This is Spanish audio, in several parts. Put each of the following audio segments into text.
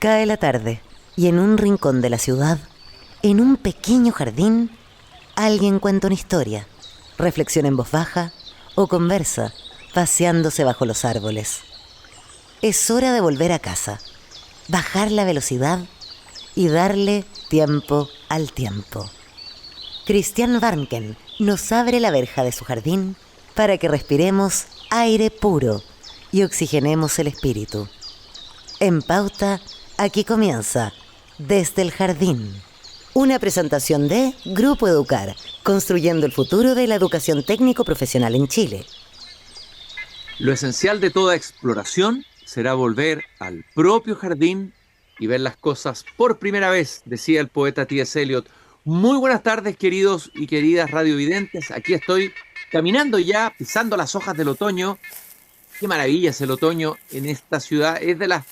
Cae la tarde y en un rincón de la ciudad, en un pequeño jardín, alguien cuenta una historia, reflexiona en voz baja o conversa, paseándose bajo los árboles. Es hora de volver a casa, bajar la velocidad y darle tiempo al tiempo. Christian Warnken nos abre la verja de su jardín para que respiremos aire puro y oxigenemos el espíritu. En Pauta, aquí comienza Desde el Jardín. Una presentación de Grupo Educar, construyendo el futuro de la educación técnico-profesional en Chile. Lo esencial de toda exploración será volver al propio jardín y ver las cosas por primera vez, decía el poeta T.S. Eliot. Muy buenas tardes, queridos y queridas radiovidentes. Aquí estoy caminando ya, pisando las hojas del otoño. Qué maravilla es el otoño en esta ciudad. Es de las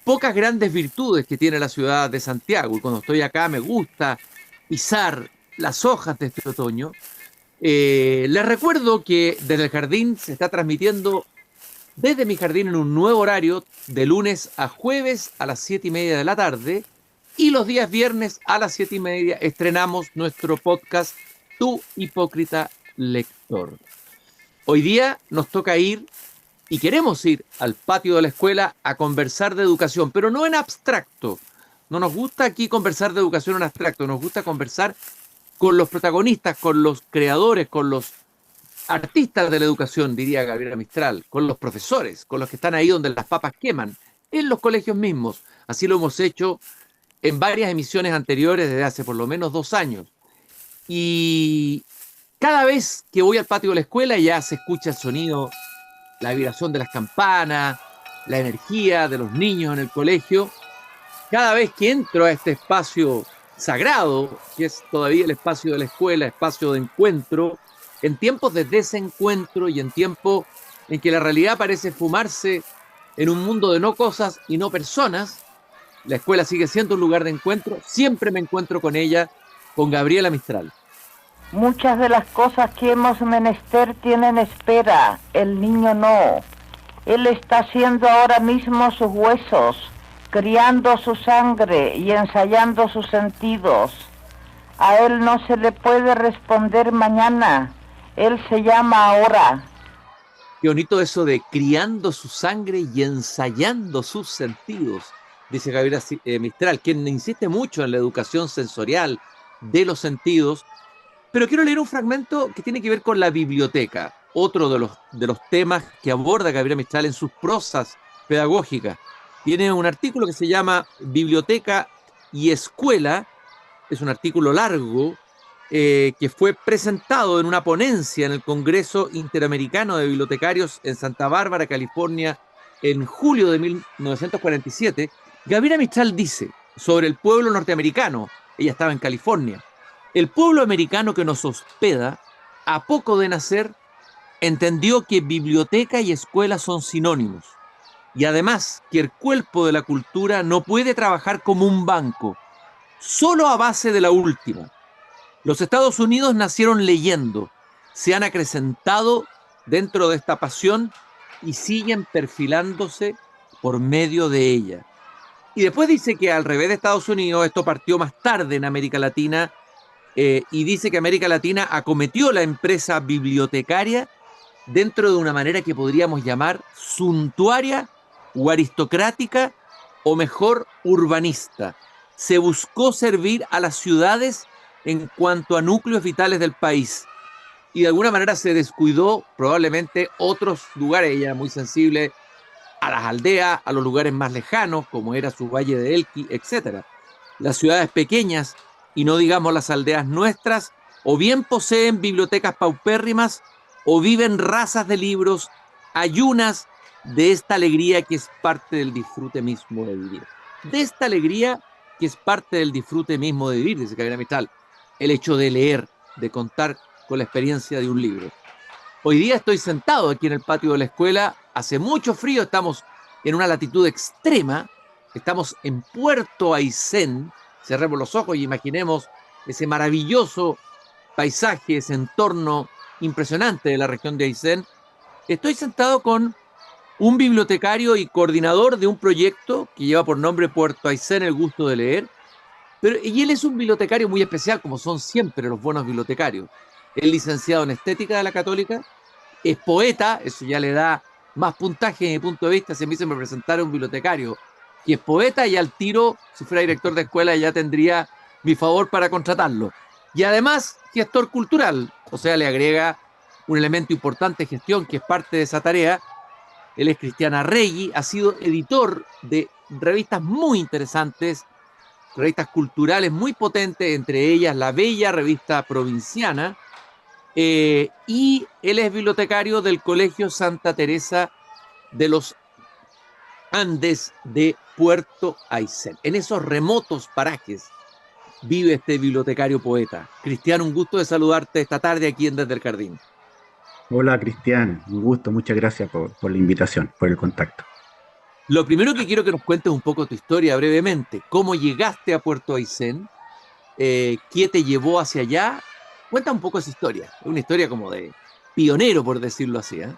pocas grandes virtudes que tiene la ciudad de Santiago. Y cuando estoy acá me gusta pisar las hojas de este otoño. Les recuerdo que desde el jardín se está transmitiendo desde mi jardín en un nuevo horario de lunes a jueves a las 7:30 de la tarde. Y los días viernes a las 7:30 estrenamos nuestro podcast Tu Hipócrita Lector. Hoy día nos toca ir y queremos ir al patio de la escuela a conversar de educación, pero no en abstracto. No nos gusta aquí conversar de educación en abstracto, nos gusta conversar con los protagonistas, con los creadores, con los artistas de la educación, diría Gabriela Mistral, con los profesores, con los que están ahí donde las papas queman, en los colegios mismos. Así lo hemos hecho en varias emisiones anteriores desde hace por lo menos 2 años. Y cada vez que voy al patio de la escuela ya se escucha el sonido, la vibración de las campanas, la energía de los niños en el colegio. Cada vez que entro a este espacio sagrado, que es todavía el espacio de la escuela, espacio de encuentro, en tiempos de desencuentro y en tiempos en que la realidad parece fumarse en un mundo de no cosas y no personas, la escuela sigue siendo un lugar de encuentro. Siempre me encuentro con ella, con Gabriela Mistral. Muchas de las cosas que hemos menester tienen espera, el niño no. Él está haciendo ahora mismo sus huesos, criando su sangre y ensayando sus sentidos. A él no se le puede responder mañana, él se llama ahora. Qué bonito eso de criando su sangre y ensayando sus sentidos, dice Gabriela Mistral, quien insiste mucho en la educación sensorial de los sentidos. Pero quiero leer un fragmento que tiene que ver con la biblioteca, otro de los temas que aborda Gabriela Mistral en sus prosas pedagógicas. Tiene un artículo que se llama Biblioteca y Escuela, es un artículo largo que fue presentado en una ponencia en el Congreso Interamericano de Bibliotecarios en Santa Bárbara, California, en julio de 1947. Gabriela Mistral dice sobre el pueblo norteamericano, ella estaba en California: el pueblo americano que nos hospeda, a poco de nacer, entendió que biblioteca y escuela son sinónimos. Y además que el cuerpo de la cultura no puede trabajar como un banco, solo a base de la última. Los Estados Unidos nacieron leyendo, se han acrecentado dentro de esta pasión y siguen perfilándose por medio de ella. Y después dice que al revés de Estados Unidos, esto partió más tarde en América Latina, y dice que América Latina acometió la empresa bibliotecaria dentro de una manera que podríamos llamar suntuaria o aristocrática, o mejor, urbanista. Se buscó servir a las ciudades en cuanto a núcleos vitales del país, y de alguna manera se descuidó probablemente otros lugares. Ella muy sensible a las aldeas, a los lugares más lejanos, como era su Valle de Elqui, etc. Las ciudades pequeñas, y no digamos las aldeas nuestras, o bien poseen bibliotecas paupérrimas, o viven razas de libros, ayunas de esta alegría que es parte del disfrute mismo de vivir. De esta alegría que es parte del disfrute mismo de vivir, dice Gabriela Mistral, el hecho de leer, de contar con la experiencia de un libro. Hoy día estoy sentado aquí en el patio de la escuela, hace mucho frío, estamos en una latitud extrema, estamos en Puerto Aysén. Cerremos los ojos y imaginemos ese maravilloso paisaje, ese entorno impresionante de la región de Aysén. Estoy sentado con un bibliotecario y coordinador de un proyecto que lleva por nombre Puerto Aysén, el gusto de leer. Y él es un bibliotecario muy especial, como son siempre los buenos bibliotecarios. Es licenciado en estética de la Católica, es poeta, eso ya le da más puntaje desde mi punto de vista. Si a mí se me presentara un bibliotecario que es poeta, y al tiro, si fuera director de escuela, ya tendría mi favor para contratarlo. Y además, gestor cultural, o sea, le agrega un elemento importante de gestión, que es parte de esa tarea. Él es Cristian Arregui, ha sido editor de revistas muy interesantes, revistas culturales muy potentes, entre ellas la bella revista Provinciana, y él es bibliotecario del Colegio Santa Teresa de los Andes de Puerto Aysén. En esos remotos parajes vive este bibliotecario poeta. Cristian, un gusto de saludarte esta tarde aquí en Desde el Jardín. Hola Cristian, un gusto, muchas gracias por la invitación, por el contacto. Lo primero que quiero que nos cuentes un poco tu historia brevemente. ¿Cómo llegaste a Puerto Aysén? ¿Qué te llevó hacia allá? Cuenta un poco esa historia. Es una historia como de pionero, por decirlo así, ¿eh?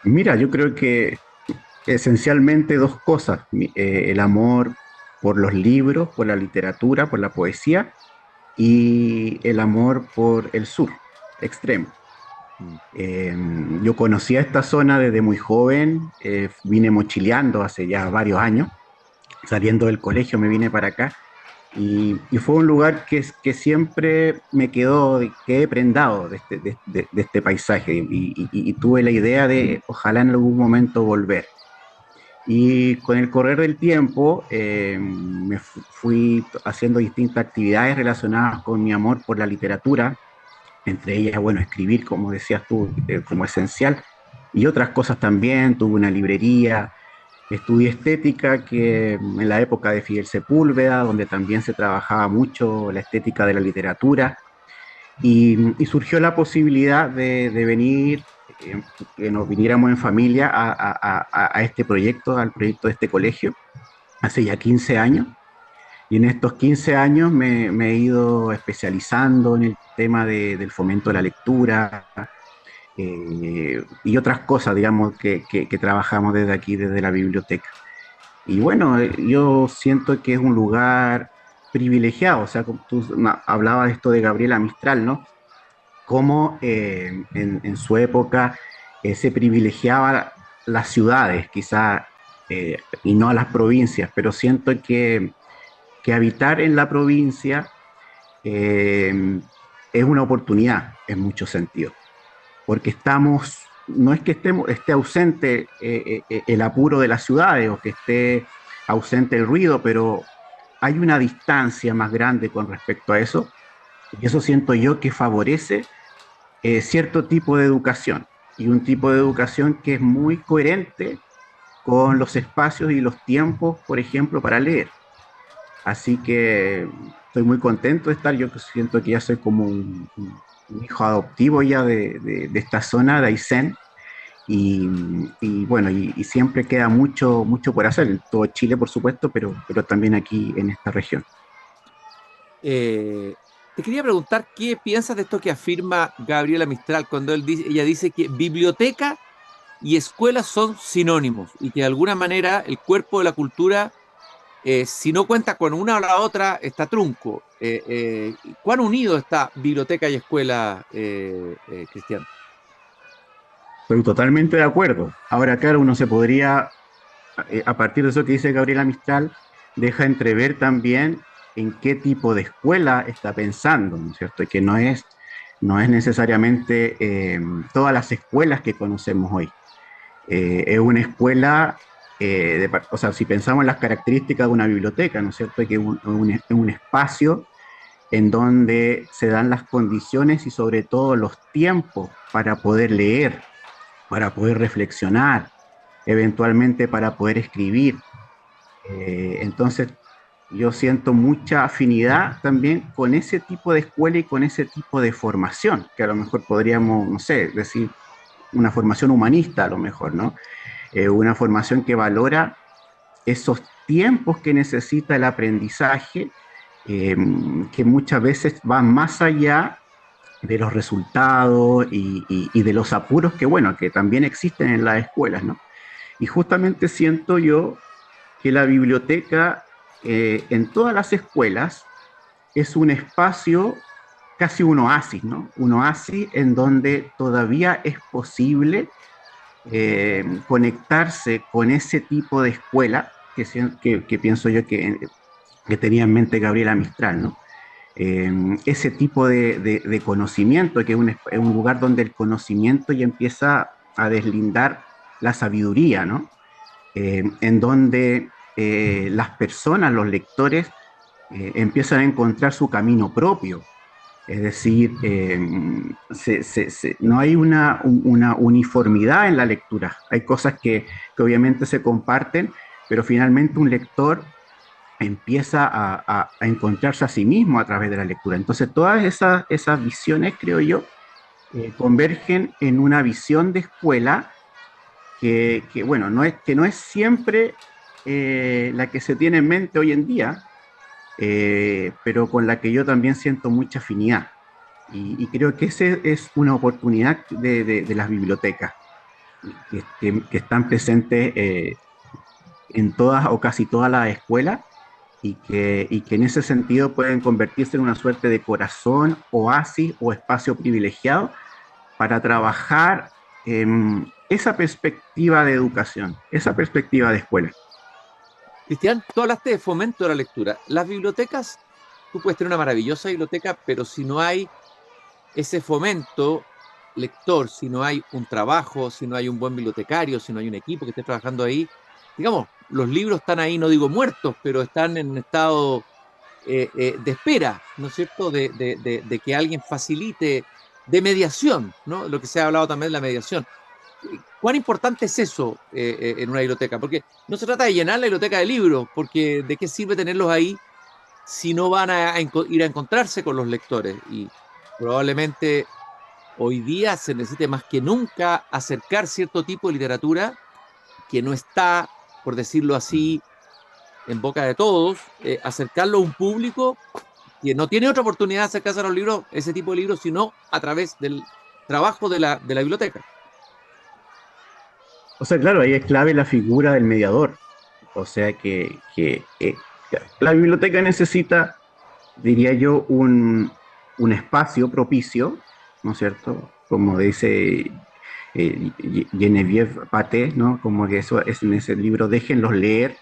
Mira, yo creo que esencialmente dos cosas, el amor por los libros, por la literatura, por la poesía y el amor por el sur, extremo. Yo conocía esta zona desde muy joven, vine mochileando hace ya varios años, saliendo del colegio me vine para acá y fue un lugar que siempre me quedé prendado de este paisaje y tuve la idea de ojalá en algún momento volver. Y con el correr del tiempo me fui haciendo distintas actividades relacionadas con mi amor por la literatura, entre ellas, bueno, escribir, como decías tú, como esencial, y otras cosas también. Tuve una librería, estudié estética, que en la época de Fidel Sepúlveda, donde también se trabajaba mucho la estética de la literatura, y surgió la posibilidad de venir, que nos viniéramos en familia a este proyecto, al proyecto de este colegio, hace ya 15 años. Y en estos 15 años me he ido especializando en el tema del fomento de la lectura y otras cosas, digamos, que trabajamos desde aquí, desde la biblioteca. Y bueno, yo siento que es un lugar privilegiado, o sea, como tú hablabas de esto de Gabriela Mistral, ¿no? Cómo en su época se privilegiaba las ciudades, quizá, y no a las provincias, pero siento que habitar en la provincia es una oportunidad en muchos sentidos, porque no es que esté ausente el apuro de las ciudades o que esté ausente el ruido, pero hay una distancia más grande con respecto a eso, y eso siento yo que favorece cierto tipo de educación, y un tipo de educación que es muy coherente con los espacios y los tiempos, por ejemplo, para leer. Así que estoy muy contento de estar. Yo siento que ya soy como un hijo adoptivo ya de esta zona de Aysén. Y bueno, y siempre queda mucho por hacer en todo Chile, por supuesto, pero también aquí en esta región. Te quería preguntar qué piensas de esto que afirma Gabriela Mistral cuando ella dice que biblioteca y escuela son sinónimos y que de alguna manera el cuerpo de la cultura, si no cuenta con una o la otra, está trunco. ¿Cuán unido está biblioteca y escuela, Cristian? Estoy totalmente de acuerdo. Ahora, claro, uno se podría, a partir de eso que dice Gabriela Mistral, deja entrever también en qué tipo de escuela está pensando, ¿no es cierto? Y que no es necesariamente todas las escuelas que conocemos hoy. Es una escuela, o sea, si pensamos en las características de una biblioteca, ¿no es cierto? Que es un espacio en donde se dan las condiciones y sobre todo los tiempos para poder leer, para poder reflexionar, eventualmente para poder escribir. Entonces, yo siento mucha afinidad también con ese tipo de escuela y con ese tipo de formación, que a lo mejor podríamos, no sé, decir una formación humanista a lo mejor, ¿no? Una formación que valora esos tiempos que necesita el aprendizaje, que muchas veces van más allá de los resultados y de los apuros que, bueno, que también existen en las escuelas, ¿no? Y justamente siento yo que la biblioteca en todas las escuelas es un espacio, casi un oasis, ¿no? Un oasis en donde todavía es posible conectarse con ese tipo de escuela que pienso yo que tenía en mente Gabriela Mistral, ¿no? Ese tipo de conocimiento, que es un lugar donde el conocimiento ya empieza a deslindar la sabiduría, ¿no? En donde las personas, los lectores, empiezan a encontrar su camino propio. Es decir, no hay una uniformidad en la lectura. Hay cosas que obviamente se comparten, pero finalmente un lector empieza a encontrarse a sí mismo a través de la lectura. Entonces, todas esas visiones, creo yo, convergen en una visión de escuela bueno, que no es siempre la que se tiene en mente hoy en día, pero con la que yo también siento mucha afinidad. Y creo que esa es una oportunidad de las bibliotecas, que están presentes en todas o casi todas las escuelas y que en ese sentido pueden convertirse en una suerte de corazón, oasis o espacio privilegiado para trabajar esa perspectiva de educación, esa perspectiva de escuela. Cristian, tú hablaste de fomento de la lectura. Las bibliotecas, tú puedes tener una maravillosa biblioteca, pero si no hay ese fomento lector, si no hay un trabajo, si no hay un buen bibliotecario, si no hay un equipo que esté trabajando ahí, digamos, los libros están ahí, no digo muertos, pero están en un estado de espera, ¿no es cierto?, de que alguien facilite, de mediación, ¿no? Lo que se ha hablado también de la mediación. ¿Cuán importante es eso en una biblioteca? Porque no se trata de llenar la biblioteca de libros, porque ¿de qué sirve tenerlos ahí si no van a ir a encontrarse con los lectores? Y probablemente hoy día se necesite más que nunca acercar cierto tipo de literatura que no está, por decirlo así, en boca de todos, acercarlo a un público que no tiene otra oportunidad de acercarse a los libros, ese tipo de libros, sino a través del trabajo de la biblioteca. O sea, claro, ahí es clave la figura del mediador. O sea que la biblioteca necesita, diría yo, un espacio propicio, ¿no es cierto? Como dice Genevieve Paté, ¿no? Como que eso es en ese libro, déjenlos leer.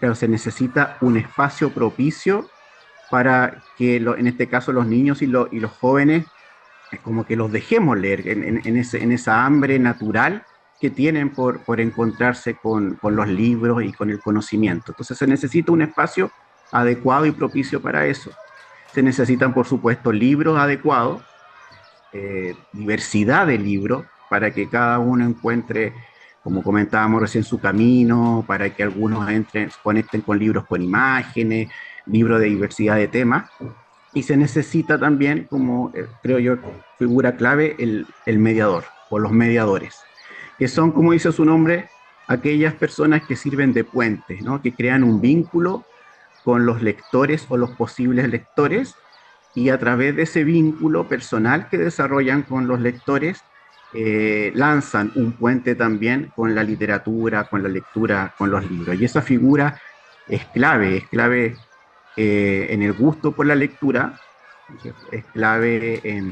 Claro, se necesita un espacio propicio para que, en este caso, los niños y los jóvenes, como que los dejemos leer en esa hambre natural que tienen por encontrarse con los libros y con el conocimiento. Entonces se necesita un espacio adecuado y propicio para eso. Se necesitan, por supuesto, libros adecuados, diversidad de libros, para que cada uno encuentre, como comentábamos recién, su camino, para que algunos conecten con libros con imágenes, libros de diversidad de temas. Y se necesita también, como creo yo, figura clave, el mediador o los mediadores, que son, como dice su nombre, aquellas personas que sirven de puentes, ¿no? Que crean un vínculo con los lectores o los posibles lectores, y a través de ese vínculo personal que desarrollan con los lectores, lanzan un puente también con la literatura, con la lectura, con los libros. Y esa figura es clave en el gusto por la lectura, es clave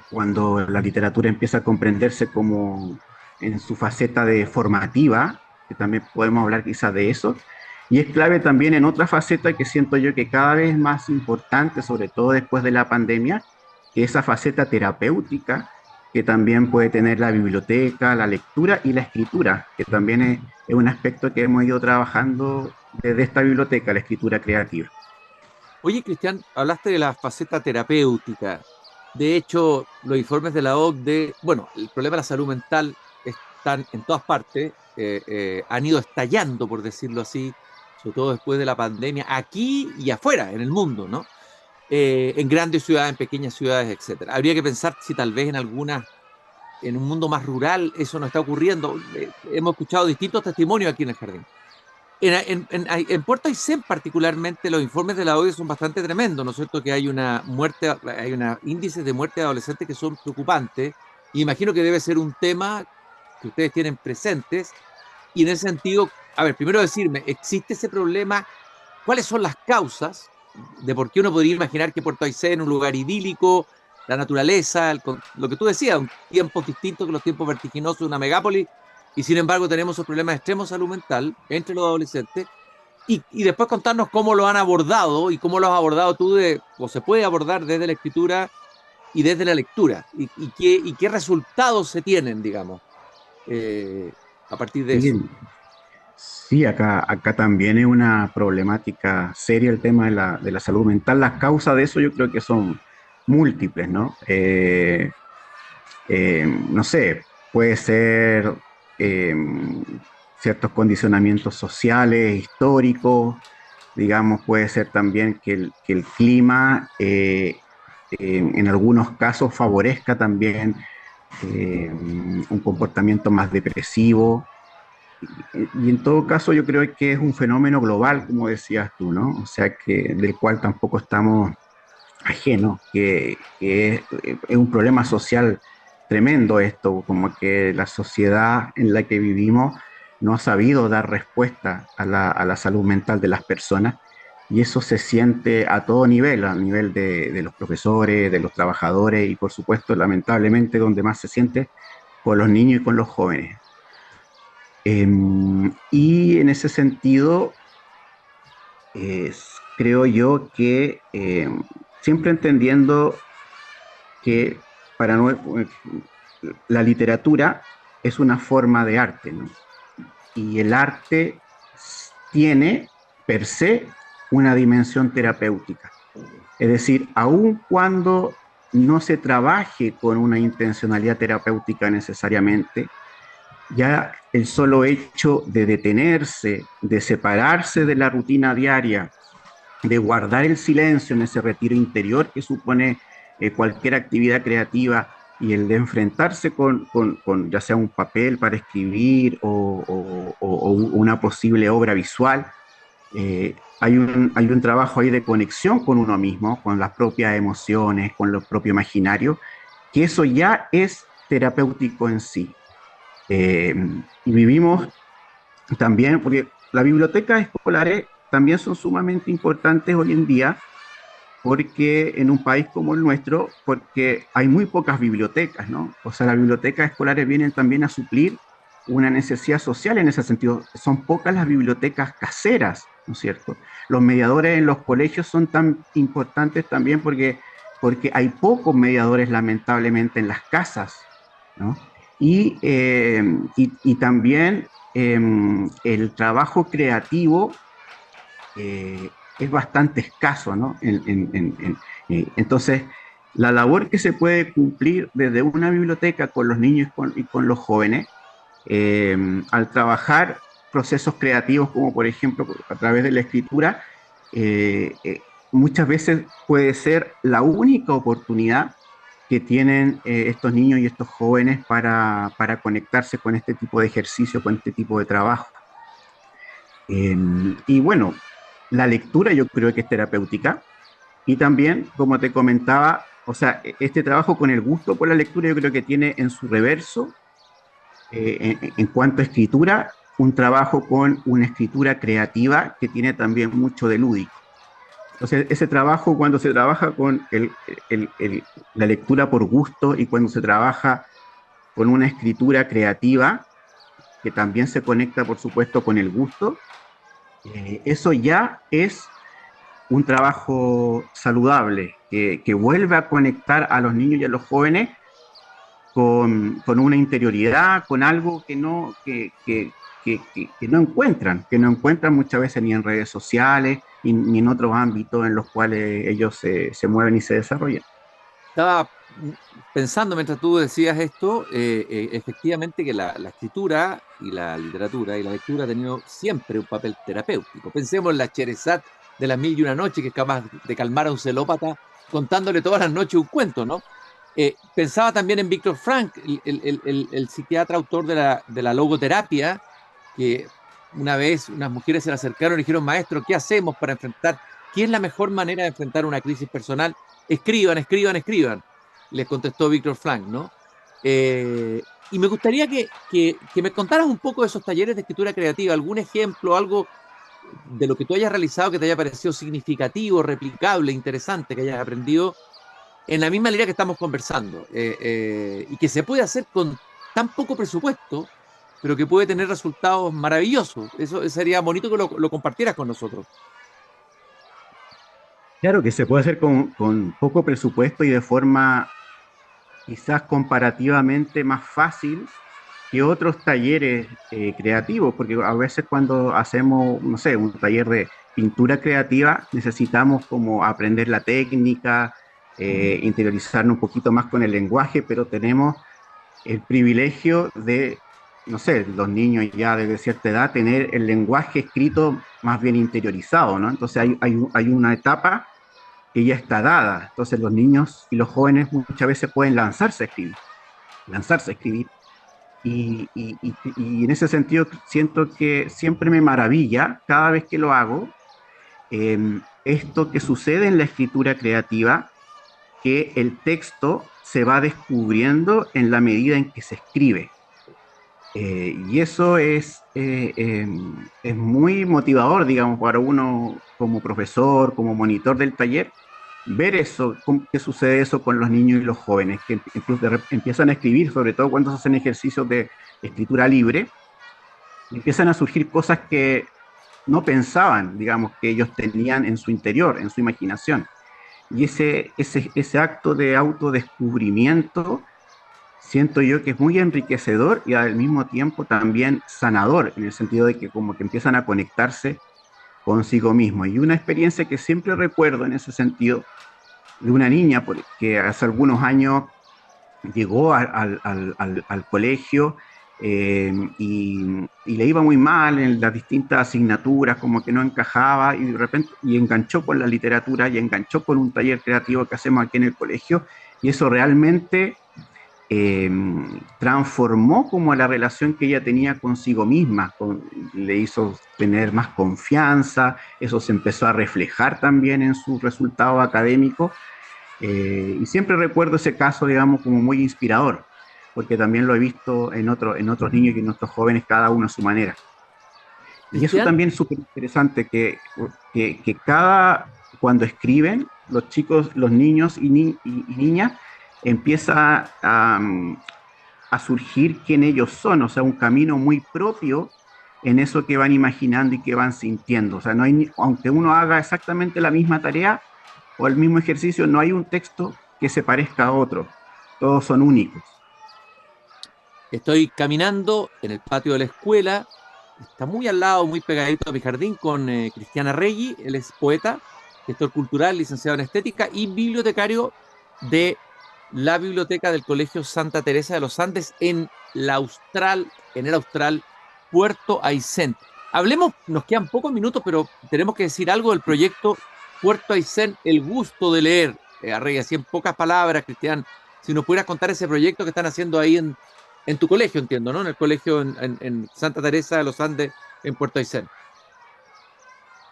cuando la literatura empieza a comprenderse como en su faceta de formativa, que también podemos hablar quizás de eso, y es clave también en otra faceta que siento yo que cada vez es más importante, sobre todo después de la pandemia, que es esa faceta terapéutica que también puede tener la biblioteca, la lectura y la escritura, que también es un aspecto que hemos ido trabajando desde esta biblioteca, la escritura creativa. Oye, Cristian, hablaste de la faceta terapéutica. De hecho, los informes de la OCDE, bueno, el problema de la salud mental están en todas partes, han ido estallando, por decirlo así, sobre todo después de la pandemia, aquí y afuera, en el mundo, ¿no? En grandes ciudades, en pequeñas ciudades, etcétera. Habría que pensar si tal vez en un mundo más rural, eso no está ocurriendo. Hemos escuchado distintos testimonios aquí en el jardín. En Puerto Aysén particularmente los informes de la OCDE son bastante tremendos, ¿no es cierto? Que hay un índice de muerte de adolescentes que son preocupantes, y imagino que debe ser un tema que ustedes tienen presentes, Y en ese sentido, a ver, primero decirme, ¿existe ese problema? ¿Cuáles son las causas de por qué uno podría imaginar que Puerto Aysén es un lugar idílico, la naturaleza, lo que tú decías, un tiempos distintos que los tiempos vertiginosos de una megápolis, y sin embargo tenemos esos problemas de extrema salud mental entre los adolescentes? Y después contarnos cómo lo han abordado y cómo lo has abordado tú, o se puede abordar desde la escritura y desde la lectura, y qué resultados se tienen, digamos, eh, a partir de eso. Sí, sí, acá también es una problemática seria el tema de la salud mental. Las causas de eso yo creo que son múltiples, ¿no? No sé, puede ser eh, ciertos condicionamientos sociales, históricos, digamos, puede ser también que el clima en algunos casos favorezca también un comportamiento más depresivo. Y en todo caso yo creo que es un fenómeno global, como decías tú, ¿no? O sea, que del cual tampoco estamos ajenos, es un problema social tremendo esto, como que la sociedad en la que vivimos no ha sabido dar respuesta a la salud mental de las personas y eso se siente a todo nivel, a nivel de los profesores, de los trabajadores y por supuesto, lamentablemente, donde más se siente con los niños y con los jóvenes. Y en ese sentido, creo yo que siempre entendiendo que para la literatura es una forma de arte, ¿no? Y el arte tiene per se una dimensión terapéutica. Es decir, aun cuando no se trabaje con una intencionalidad terapéutica necesariamente, ya el solo hecho de detenerse, de separarse de la rutina diaria, de guardar el silencio en ese retiro interior que supone cualquier actividad creativa y el de enfrentarse con ya sea un papel para escribir o una posible obra visual, hay un trabajo ahí de conexión con uno mismo, con las propias emociones, con lo propio imaginario, que eso ya es terapéutico en sí. Eh, y vivimos también, porque las bibliotecas escolares también son sumamente importantes hoy en día, porque en un país como el nuestro, porque hay muy pocas bibliotecas, ¿no? O sea, las bibliotecas escolares vienen también a suplir una necesidad social en ese sentido. Son pocas las bibliotecas caseras, ¿no es cierto? Los mediadores en los colegios son tan importantes también porque hay pocos mediadores lamentablemente en las casas, ¿no? Y también el trabajo creativo eh, es bastante escaso, ¿no? Entonces, la labor que se puede cumplir desde una biblioteca con los niños y con los jóvenes, al trabajar procesos creativos como por ejemplo a través de la escritura, muchas veces puede ser la única oportunidad que tienen estos niños y estos jóvenes para conectarse con este tipo de ejercicio, con este tipo de trabajo. Y bueno, la lectura yo creo que es terapéutica y también, como te comentaba, o sea, este trabajo con el gusto por la lectura yo creo que tiene en su reverso, en cuanto a escritura, un trabajo con una escritura creativa que tiene también mucho de lúdico. Entonces, ese trabajo, cuando se trabaja con la lectura por gusto y cuando se trabaja con una escritura creativa, que también se conecta, por supuesto, con el gusto, eso ya es un trabajo saludable, que vuelve a conectar a los niños y a los jóvenes con una interioridad, con algo que no encuentran muchas veces ni en redes sociales ni en otros ámbitos en los cuales ellos se mueven y se desarrollan. Estaba pensando mientras tú decías esto, efectivamente que la escritura y la literatura y la lectura ha tenido siempre un papel terapéutico. Pensemos en la Sherezad de las mil y una noches, que es capaz de calmar a un celópata contándole todas las noches un cuento, ¿no? Pensaba también en Víctor Frank, el psiquiatra autor de la logoterapia, que una vez unas mujeres se le acercaron y dijeron: maestro, ¿qué hacemos para enfrentar? ¿Qué es la mejor manera de enfrentar una crisis personal? Escriban, escriban, escriban, les contestó Víctor Frank, ¿no? Y me gustaría que me contaras un poco de esos talleres de escritura creativa, algún ejemplo, algo de lo que tú hayas realizado que te haya parecido significativo, replicable, interesante, que hayas aprendido en la misma línea que estamos conversando, y que se puede hacer con tan poco presupuesto, pero que puede tener resultados maravillosos. Eso sería bonito que lo compartieras con nosotros. Claro que se puede hacer con poco presupuesto y de forma quizás comparativamente más fácil que otros talleres creativos, porque a veces cuando hacemos, no sé, un taller de pintura creativa, necesitamos como aprender la técnica, interiorizarnos un poquito más con el lenguaje, pero tenemos el privilegio de, no sé, los niños ya desde cierta edad, tener el lenguaje escrito más bien interiorizado, ¿no? Entonces hay una etapa que ya está dada. Entonces los niños y los jóvenes muchas veces pueden lanzarse a escribir. Y en ese sentido siento que siempre me maravilla cada vez que lo hago, esto que sucede en la escritura creativa, que el texto se va descubriendo en la medida en que se escribe. Y eso es muy motivador, digamos, para uno como profesor, como monitor del taller, ver eso, que sucede eso con los niños y los jóvenes, que empiezan a escribir, sobre todo cuando se hacen ejercicios de escritura libre, empiezan a surgir cosas que no pensaban, digamos, que ellos tenían en su interior, en su imaginación. Y ese acto de autodescubrimiento siento yo que es muy enriquecedor y al mismo tiempo también sanador, en el sentido de que como que empiezan a conectarse consigo mismo. Y una experiencia que siempre recuerdo en ese sentido, de una niña que hace algunos años llegó al colegio, y le iba muy mal en las distintas asignaturas, como que no encajaba, y de repente y enganchó con la literatura y enganchó con un taller creativo que hacemos aquí en el colegio, y eso realmente eh, transformó como la relación que ella tenía consigo misma, le hizo tener más confianza, eso se empezó a reflejar también en sus resultados académicos, y siempre recuerdo ese caso, digamos, como muy inspirador, porque también lo he visto en otros niños y en otros jóvenes, cada uno a su manera. Y eso Cristian, también es súper interesante, que cuando escriben, los chicos, los niños y niñas, empieza a surgir quién ellos son, o sea, un camino muy propio en eso que van imaginando y que van sintiendo. O sea, no hay, aunque uno haga exactamente la misma tarea o el mismo ejercicio, no hay un texto que se parezca a otro. Todos son únicos. estoy caminando en el patio de la escuela, está muy al lado, muy pegadito a mi jardín, con Cristiana Reggi. Él es poeta, gestor cultural, licenciado en estética y bibliotecario de la biblioteca del Colegio Santa Teresa de los Andes en el Austral Puerto Aysén. Hablemos, nos quedan pocos minutos, pero tenemos que decir algo del proyecto Puerto Aysén, el gusto de leer. Arregui, así en pocas palabras, Cristian, si nos pudieras contar ese proyecto que están haciendo ahí en tu colegio, entiendo, ¿no? En el colegio en Santa Teresa de los Andes, en Puerto Aysén.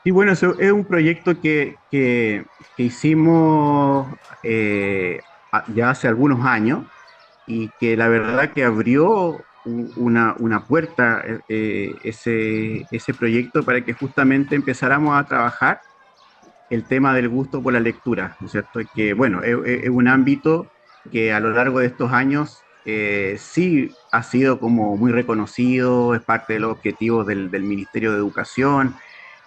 Y bueno, eso es un proyecto que hicimos ya hace algunos años, y que la verdad que abrió una puerta, ese proyecto, para que justamente empezáramos a trabajar el tema del gusto por la lectura, ¿no es cierto? Que bueno, es un ámbito que a lo largo de estos años sí ha sido como muy reconocido, es parte de los objetivos del Ministerio de Educación,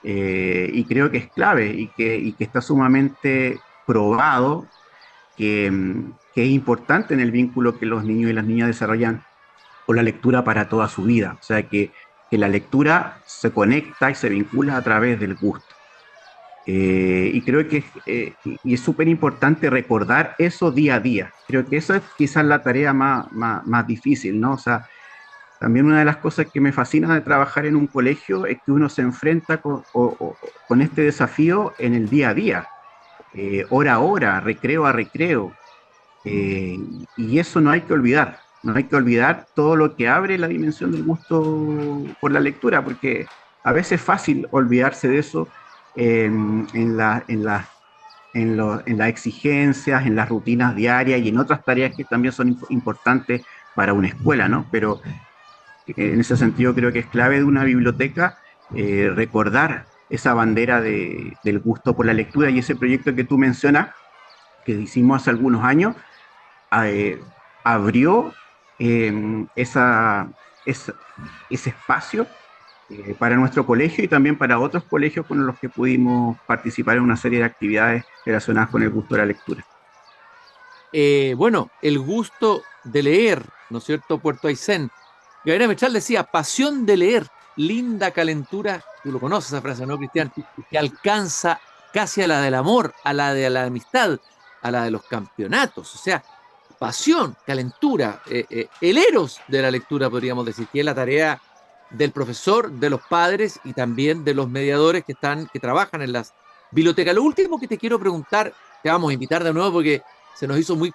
y creo que es clave y que está sumamente probado que es importante en el vínculo que los niños y las niñas desarrollan con la lectura para toda su vida. O sea, que la lectura se conecta y se vincula a través del gusto. Y creo que y es súper importante recordar eso día a día. Creo que eso es quizás la tarea más difícil, ¿no? O sea, también una de las cosas que me fascina de trabajar en un colegio es que uno se enfrenta con este desafío en el día a día, hora a hora, recreo a recreo. Eh, y eso no hay que olvidar. No hay que olvidar todo lo que abre la dimensión del gusto por la lectura, porque a veces es fácil olvidarse de eso en las exigencias, en las rutinas diarias y en otras tareas que también son importantes, para una escuela, ¿no? Pero en ese sentido creo que es clave de una biblioteca recordar esa bandera del gusto por la lectura, y ese proyecto que tú mencionas, que hicimos hace algunos años, eh, abrió esa, esa, ese espacio para nuestro colegio y también para otros colegios con los que pudimos participar en una serie de actividades relacionadas con el gusto de la lectura. Bueno, el gusto de leer, ¿no es cierto? Puerto Aysén. Gabriela Mistral decía, pasión de leer, linda calentura, tú lo conoces esa frase, ¿no, Cristian? Que alcanza casi a la del amor, a la de la amistad, a la de los campeonatos. O sea, pasión, calentura, el eros de la lectura, podríamos decir, que es la tarea del profesor, de los padres y también de los mediadores que trabajan en las bibliotecas. Lo último que te quiero preguntar, te vamos a invitar de nuevo porque se nos hizo muy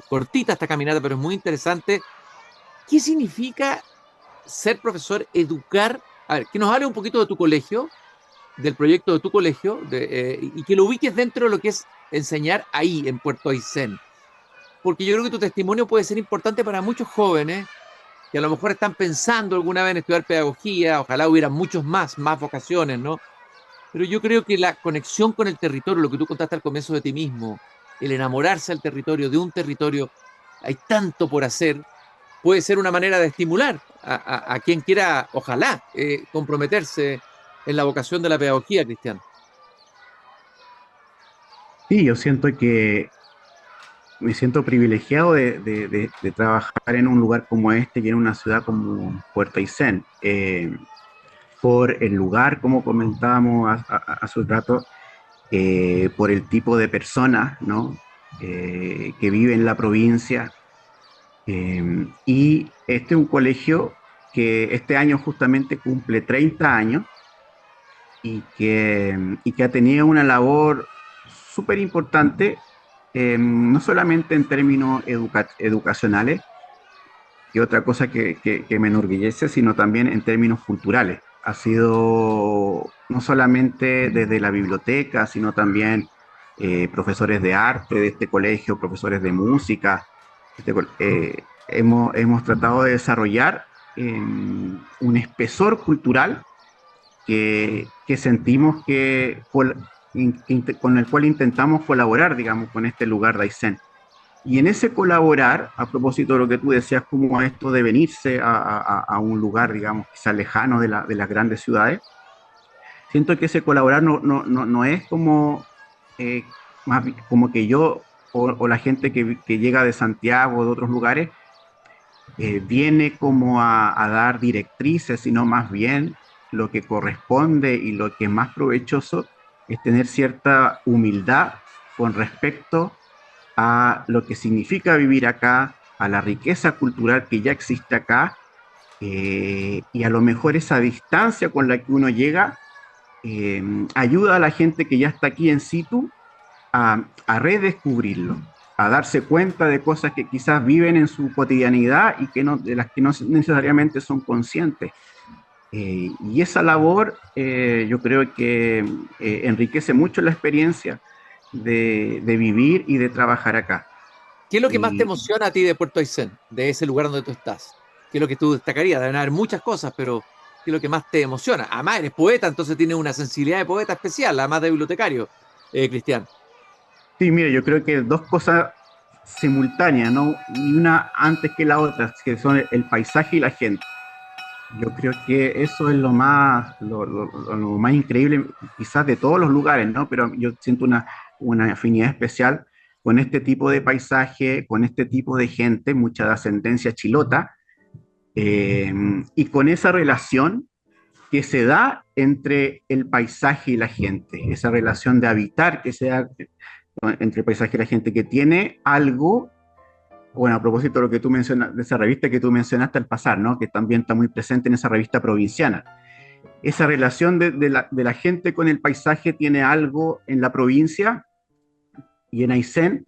cortita esta caminata, pero es muy interesante. ¿Qué significa ser profesor, educar? A ver, que nos hable un poquito de tu colegio, del proyecto de tu colegio, y que lo ubiques dentro de lo que es enseñar ahí, en Puerto Aysén. Porque yo creo que tu testimonio puede ser importante para muchos jóvenes que a lo mejor están pensando alguna vez en estudiar pedagogía, ojalá hubiera más vocaciones, ¿no? Pero yo creo que la conexión con el territorio, lo que tú contaste al comienzo de ti mismo, el enamorarse del territorio, de un territorio, hay tanto por hacer, puede ser una manera de estimular a quien quiera, ojalá, comprometerse en la vocación de la pedagogía, Cristian. Sí, yo siento que me siento privilegiado de trabajar en un lugar como este y en una ciudad como Puerto Aysén. Por el lugar, como comentábamos hace un rato, por el tipo de personas, ¿no? Que vive en la provincia. Y este es un colegio que este año justamente cumple 30 años y que ha tenido una labor súper importante, no solamente en términos educacionales, que otra cosa que me enorgullece, sino también en términos culturales. Ha sido no solamente desde la biblioteca, sino también profesores de arte de este colegio, profesores de música. Hemos tratado de desarrollar un espesor cultural que sentimos con el cual intentamos colaborar, digamos, con este lugar de Aysén. Y en ese colaborar, a propósito de lo que tú decías, como esto de venirse a un lugar, digamos, quizás lejano de las grandes ciudades, siento que ese colaborar no es como, eh, como que yo o la gente que llega de Santiago o de otros lugares viene como a dar directrices, sino más bien lo que corresponde y lo que es más provechoso es tener cierta humildad con respecto a lo que significa vivir acá, a la riqueza cultural que ya existe acá, y a lo mejor esa distancia con la que uno llega ayuda a la gente que ya está aquí en situ a redescubrirlo, a darse cuenta de cosas que quizás viven en su cotidianidad y que de las que no necesariamente son conscientes. Y esa labor yo creo que enriquece mucho la experiencia de vivir y de trabajar acá. ¿Qué es lo que más te Y, emociona a ti de Puerto Aysén, de ese lugar donde tú estás? ¿Qué es lo que tú destacarías? Deben haber muchas cosas, pero ¿qué es lo que más te emociona? Además, eres poeta, entonces tienes una sensibilidad de poeta especial, además de bibliotecario, Cristian. sí, mire, yo creo que dos cosas simultáneas, ¿no? Ni una antes que la otra, que son el paisaje y la gente. Yo creo que eso es lo más increíble, quizás de todos los lugares, ¿no? Pero yo siento una afinidad especial con este tipo de paisaje, con este tipo de gente, mucha de ascendencia chilota, eh, y con esa relación que se da entre el paisaje y la gente, esa relación de habitar que se da entre el paisaje y la gente, que tiene algo. Bueno, a propósito de lo que tú mencionas, de esa revista que tú mencionaste al pasar, ¿no? Que también está muy presente en esa revista provinciana. Esa relación de la gente con el paisaje tiene algo en la provincia y en Aysén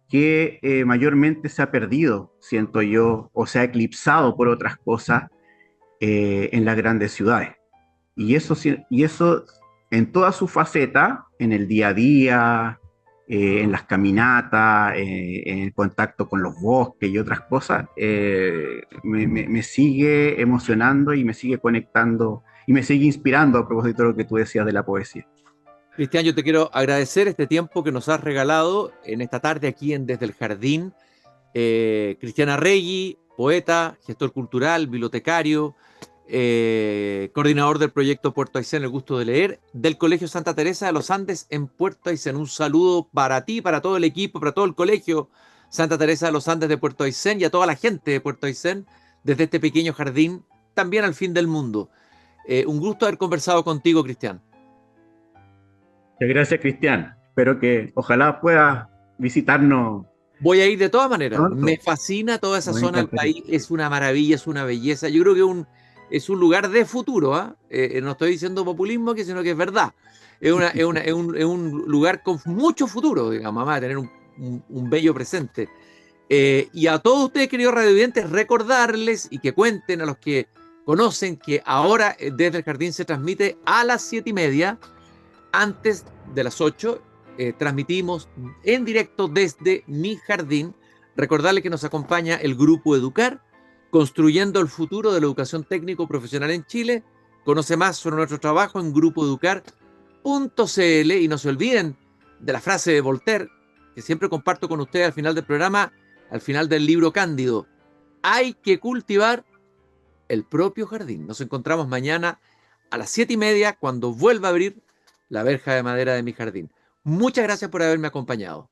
que mayormente se ha perdido, siento yo, o se ha eclipsado por otras cosas en las grandes ciudades. Y eso en toda su faceta, en el día a día, en las caminatas, en el contacto con los bosques y otras cosas, me sigue emocionando y me sigue conectando y me sigue inspirando a propósito de lo que tú decías de la poesía. Cristian, yo te quiero agradecer este tiempo que nos has regalado en esta tarde aquí en Desde el Jardín. Cristian Arregui, poeta, gestor cultural, bibliotecario, coordinador del proyecto Puerto Aysén, El Gusto de Leer, del Colegio Santa Teresa de los Andes en Puerto Aysén. Un saludo para ti, para todo el equipo, para todo el Colegio Santa Teresa de los Andes de Puerto Aysén y a toda la gente de Puerto Aysén desde este pequeño jardín, también al fin del mundo. Un gusto haber conversado contigo, Cristian. Muchas gracias, Cristian. Espero que ojalá puedas visitarnos. Voy a ir de todas maneras. Pronto. Me fascina toda esa Me zona del encantaría. país. Es una maravilla, es una belleza. Yo creo que es un lugar de futuro. No estoy diciendo populismo, sino que es verdad. Es un lugar con mucho futuro, digamos, va a tener un bello presente. Y a todos ustedes, queridos radiovidentes, recordarles y que cuenten a los que conocen que ahora Desde el Jardín se transmite a las 7:30, antes de las 8. Transmitimos en directo desde mi jardín. Recordarles que nos acompaña el Grupo Educar, construyendo el futuro de la educación técnico profesional en Chile. Conoce más sobre nuestro trabajo en grupoeducar.cl y no se olviden de la frase de Voltaire, que siempre comparto con ustedes al final del programa, al final del libro Cándido: hay que cultivar el propio jardín. Nos encontramos mañana a las 7:30 cuando vuelva a abrir la verja de madera de mi jardín. Muchas gracias por haberme acompañado.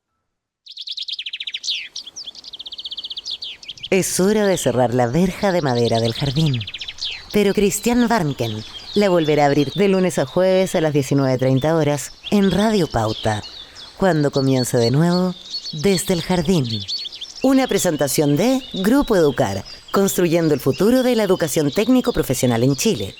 Es hora de cerrar la verja de madera del jardín. Pero Cristian Warnken la volverá a abrir de lunes a jueves a las 19:30 horas en Radio Pauta, cuando comience de nuevo Desde el Jardín. Una presentación de Grupo Educar, construyendo el futuro de la educación técnico profesional en Chile.